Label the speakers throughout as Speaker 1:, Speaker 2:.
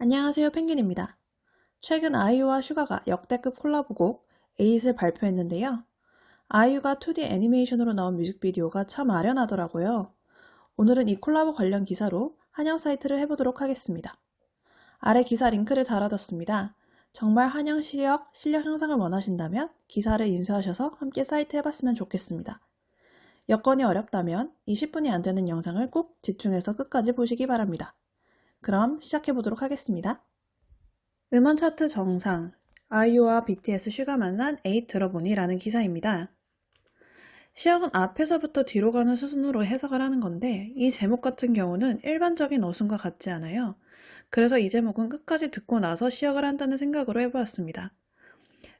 Speaker 1: 안녕하세요, 펭귄입니다. 최근 아이유와 슈가가 역대급 콜라보곡 에잇을 발표했는데요. 아이유가 2D 애니메이션으로 나온 뮤직비디오가 참 아련하더라고요. 오늘은 이 콜라보 관련 기사로 한영 사이트를 해보도록 하겠습니다. 아래 기사 링크를 달아뒀습니다. 정말 한영 실력 향상을 원하신다면 기사를 인수하셔서 함께 사이트 해봤으면 좋겠습니다. 여건이 어렵다면 20분이 안 되는 영상을 꼭 집중해서 끝까지 보시기 바랍니다. 그럼 시작해보도록 하겠습니다. 음원 차트 정상, 아이유와 BTS 슈가 만난 에잇 들어보니 라는 기사입니다. 시역은 앞에서부터 뒤로 가는 수순으로 해석을 하는 건데 이 제목 같은 경우는 일반적인 어순과 같지 않아요. 그래서 이 제목은 끝까지 듣고 나서 시역을 한다는 생각으로 해보았습니다.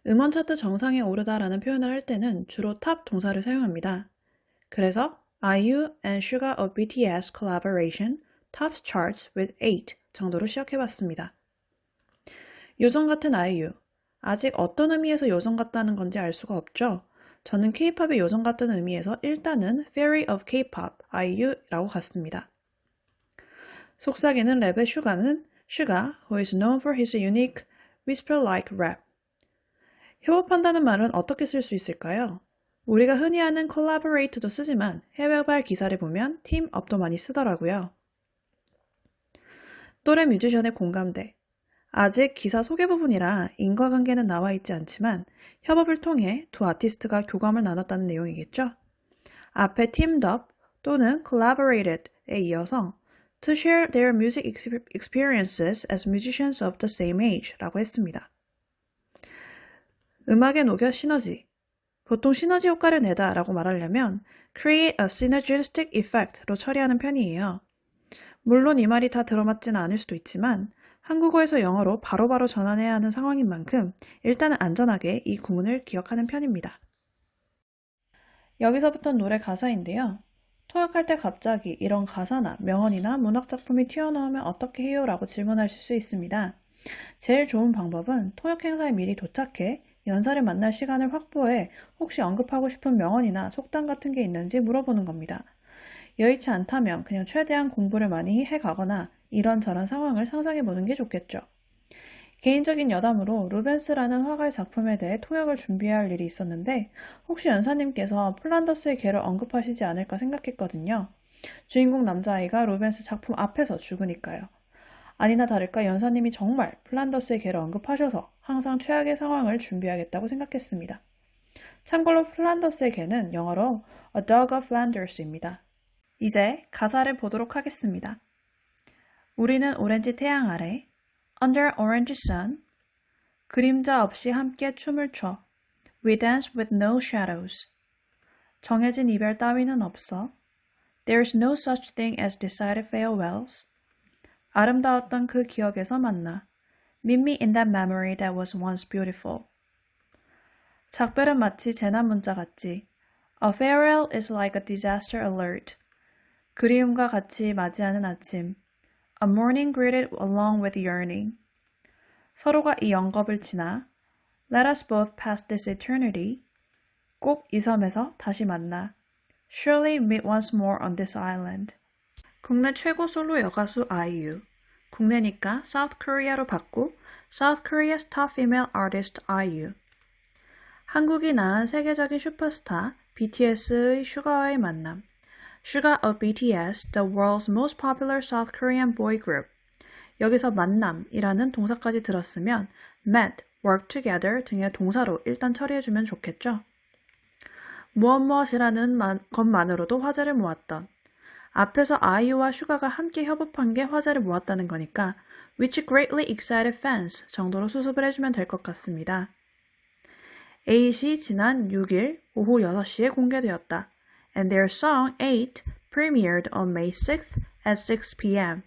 Speaker 1: 음원 차트 정상에 오르다라는 표현을 할 때는 주로 탑 동사를 사용합니다. 그래서 IU and Suga of BTS collaboration tops charts with 8 정도로 시작해봤습니다. 요정 같은 아이유. 아직 어떤 의미에서 요정 같다는 건지 알 수가 없죠? 저는 K-팝의 요정 같다는 의미에서 일단은 Fairy of K-pop, 아이유라고 갔습니다. 속삭이는 랩의 슈가는 슈가, who is known for his unique whisper-like rap. 협업한다는 말은 어떻게 쓸 수 있을까요? 우리가 흔히 하는 collaborate도 쓰지만 해외발 기사를 보면 team-up도 많이 쓰더라고요. 또래 뮤지션의 공감대. 아직 기사 소개 부분이라 인과관계는 나와 있지 않지만 협업을 통해 두 아티스트가 교감을 나눴다는 내용이겠죠. 앞에 teamed up 또는 collaborated에 이어서 to share their music experiences as musicians of the same age 라고 했습니다. 음악에 녹여 시너지. 보통 시너지 효과를 내다 라고 말하려면 create a synergistic effect로 처리하는 편이에요. 물론 이 말이 다 들어맞지는 않을 수도 있지만 한국어에서 영어로 바로바로 전환해야 하는 상황인 만큼 일단은 안전하게 이 구문을 기억하는 편입니다. 여기서부터 노래 가사인데요. 통역할 때 갑자기 이런 가사나 명언이나 문학작품이 튀어나오면 어떻게 해요? 라고 질문하실 수 있습니다. 제일 좋은 방법은 통역 행사에 미리 도착해 연사를 만날 시간을 확보해 혹시 언급하고 싶은 명언이나 속담 같은 게 있는지 물어보는 겁니다. 여의치 않다면 그냥 최대한 공부를 많이 해가거나 이런저런 상황을 상상해보는 게 좋겠죠. 개인적인 여담으로 루벤스라는 화가의 작품에 대해 통역을 준비해야 할 일이 있었는데 혹시 연사님께서 플란더스의 개를 언급하시지 않을까 생각했거든요. 주인공 남자아이가 루벤스 작품 앞에서 죽으니까요. 아니나 다를까 연사님이 정말 플란더스의 개를 언급하셔서 항상 최악의 상황을 준비하겠다고 생각했습니다. 참고로 플란더스의 개는 영어로 A Dog of Flanders입니다. 이제 가사를 보도록 하겠습니다. 우리는 오렌지 태양 아래 Under orange sun 그림자 없이 함께 춤을 춰 We dance with no shadows 정해진 이별 따위는 없어 There's no such thing as decided farewells 아름다웠던 그 기억에서 만나 Meet me in that memory that was once beautiful 작별은 마치 재난 문자 같지 A farewell is like a disaster alert 그리움과 같이 맞이하는 아침 A morning greeted along with yearning 서로가 이 영겁을 지나 Let us both pass this eternity 꼭 이 섬에서 다시 만나 Surely meet once more on this island 국내 최고 솔로 여가수 아이유 국내니까 South Korea로 바꾸 South Korea's top female artist 아이유 한국이 낳은 세계적인 슈퍼스타 BTS의 슈가와의 만남 Suga of BTS, the world's most popular South Korean boy group. 여기서 만남이라는 동사까지 들었으면 met, work together 등의 동사로 일단 처리해주면 좋겠죠. 무엇이라는 것만으로도 화제를 모았던 앞에서 아이유와 슈가가 함께 협업한 게 화제를 모았다는 거니까 which greatly excited fans 정도로 수습을 해주면 될 것 같습니다. 에잇이 지난 6일 오후 6시에 공개되었다. And their song 8 premiered on May 6th at 6 p.m.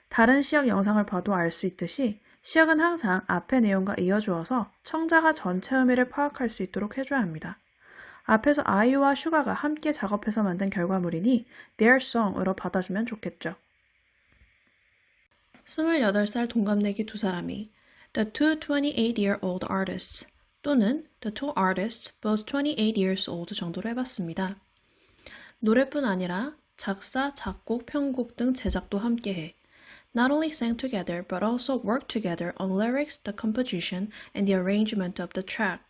Speaker 1: 다른 시역 영상을 봐도 알 수 있듯이 시역은 항상 앞의 내용과 이어주어서 청자가 전체 의미를 파악할 수 있도록 해줘야 합니다. 앞에서 아이유와 슈가가 함께 작업해서 만든 결과물이니 their song으로 받아주면 좋겠죠. 28살 동갑내기 두 사람이 The two 28-year-old artists 또는 The two artists both 28 years old 정도로 해봤습니다. 노래뿐 아니라 작사, 작곡, 편곡 등 제작도 함께해 not only sang together but also worked together on lyrics, the composition, and the arrangement of the track.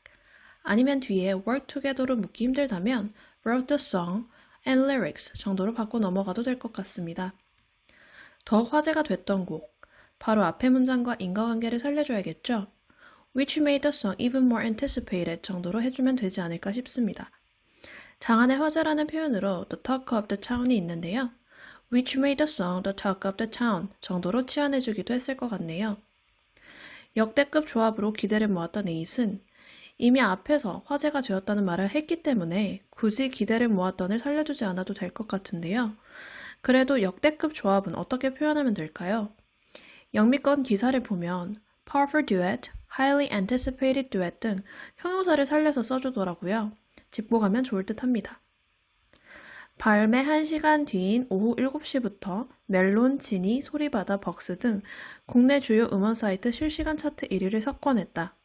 Speaker 1: 아니면 뒤에 work together로 묻기 힘들다면 wrote the song and lyrics 정도로 바꿔 넘어가도 될 것 같습니다. 더 화제가 됐던 곡, 바로 앞의 문장과 인과관계를 살려줘야겠죠? Which made the song even more anticipated 정도로 해주면 되지 않을까 싶습니다. 장안의 화제라는 표현으로 the talk of the town이 있는데요. Which made the song the talk of the town 정도로 치환해주기도 했을 것 같네요. 역대급 조합으로 기대를 모았던 에잇은 이미 앞에서 화제가 되었다는 말을 했기 때문에 굳이 기대를 모았던을 살려주지 않아도 될 것 같은데요. 그래도 역대급 조합은 어떻게 표현하면 될까요? 영미권 기사를 보면 powerful duet, highly anticipated duet 등 형용사를 살려서 써주더라고요. 짚고 가면 좋을 듯 합니다. 발매 1시간 뒤인 오후 7시부터 멜론, 지니, 소리바다, 벅스 등 국내 주요 음원 사이트 실시간 차트 1위를 석권했다.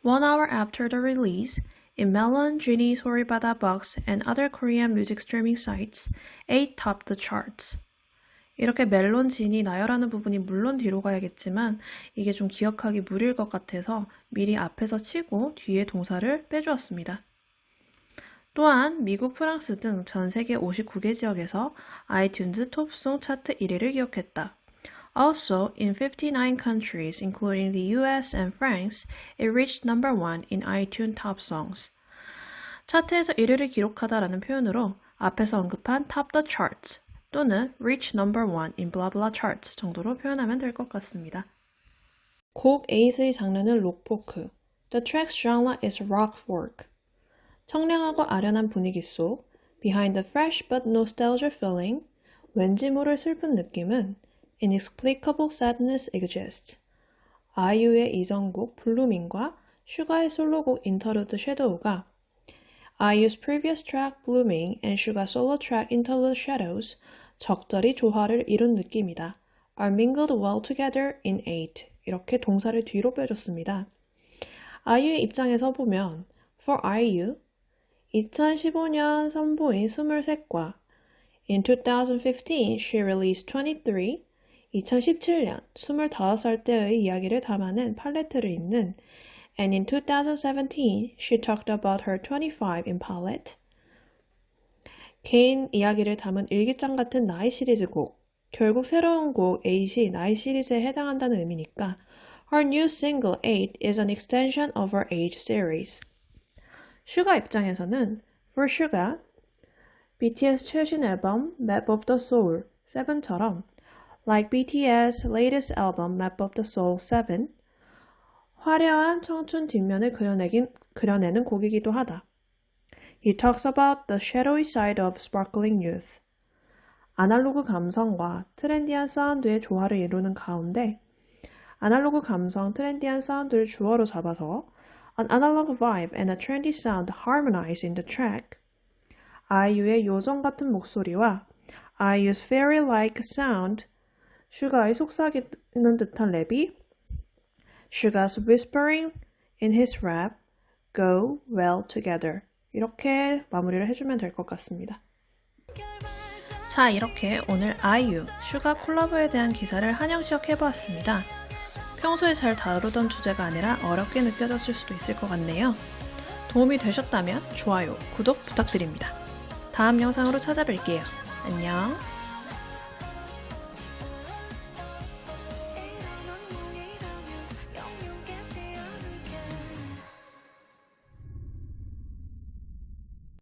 Speaker 1: 1 hour after the release, in Melon, Genie, 소리바다, Box, and other Korean music streaming sites, 8 topped the charts. 이렇게 멜론, 지니, 나열하는 부분이 물론 뒤로 가야겠지만 이게 좀 기억하기 무리일 것 같아서 미리 앞에서 치고 뒤에 동사를 빼주었습니다. 또한 미국, 프랑스 등 전 세계 59개 지역에서 아이튠즈 톱송 차트 1위를 기록했다. Also, in 59 countries, including the US and France, it reached number 1 in iTunes Top Songs. 차트에서 1위를 기록하다라는 표현으로 앞에서 언급한 top the charts 또는 reach number 1 in blah blah charts 정도로 표현하면 될 것 같습니다. 곡 에잇의 장르는 록포크. The track's genre is rock folk. 청량하고 아련한 분위기 속 behind the fresh but nostalgic feeling, 왠지 모를 슬픈 느낌은 inexplicable sadness exists. 아이유의 이전곡 블루밍과 슈가의 솔로곡 인터루드 섀도우가 아이유's previous track Blooming and 슈가 solo track Interlude Shadows 적절히 조화를 이룬 느낌이다. are mingled well together in 8. 이렇게 동사를 뒤로 빼줬습니다. 아이유의 입장에서 보면 for IU 2015년 선보인 23과 in 2015 she released 23 2017년 25살 때의 이야기를 담아낸 팔레트를 잇는 and in 2017 she talked about her 25 in palette 개인 이야기를 담은 일기장 같은 나이 시리즈 곡 결국 새로운 곡 8이 나이 시리즈에 해당한다는 의미니까 her new single 8 is an extension of her age series. 슈가 입장에서는 for 슈가 BTS 최신 앨범 Map of the Soul 7처럼 like BTS latest album Map of the Soul 7 화려한 청춘 뒷면을 그려내는 곡이기도 하다. He talks about the shadowy side of sparkling youth. 아날로그 감성과 트렌디한 사운드의 조화를 이루는 가운데 아날로그 감성, 트렌디한 사운드를 주어로 잡아서 An analog vibe and a trendy sound harmonize in the track. 아이유의 요정 같은 목소리와 아이유's fairy-like sound, 슈가의 속삭이는 듯한 랩이 Suga's whispering in his rap go well together. 이렇게 마무리를 해주면 될 것 같습니다. 자, 이렇게 오늘 아이유, 슈가 콜라보에 대한 기사를 한영시역 해보았습니다. 평소에 잘 다루던 주제가 아니라 어렵게 느껴졌을 수도 있을 것 같네요. 도움이 되셨다면 좋아요, 구독 부탁드립니다. 다음 영상으로 찾아뵐게요. 안녕.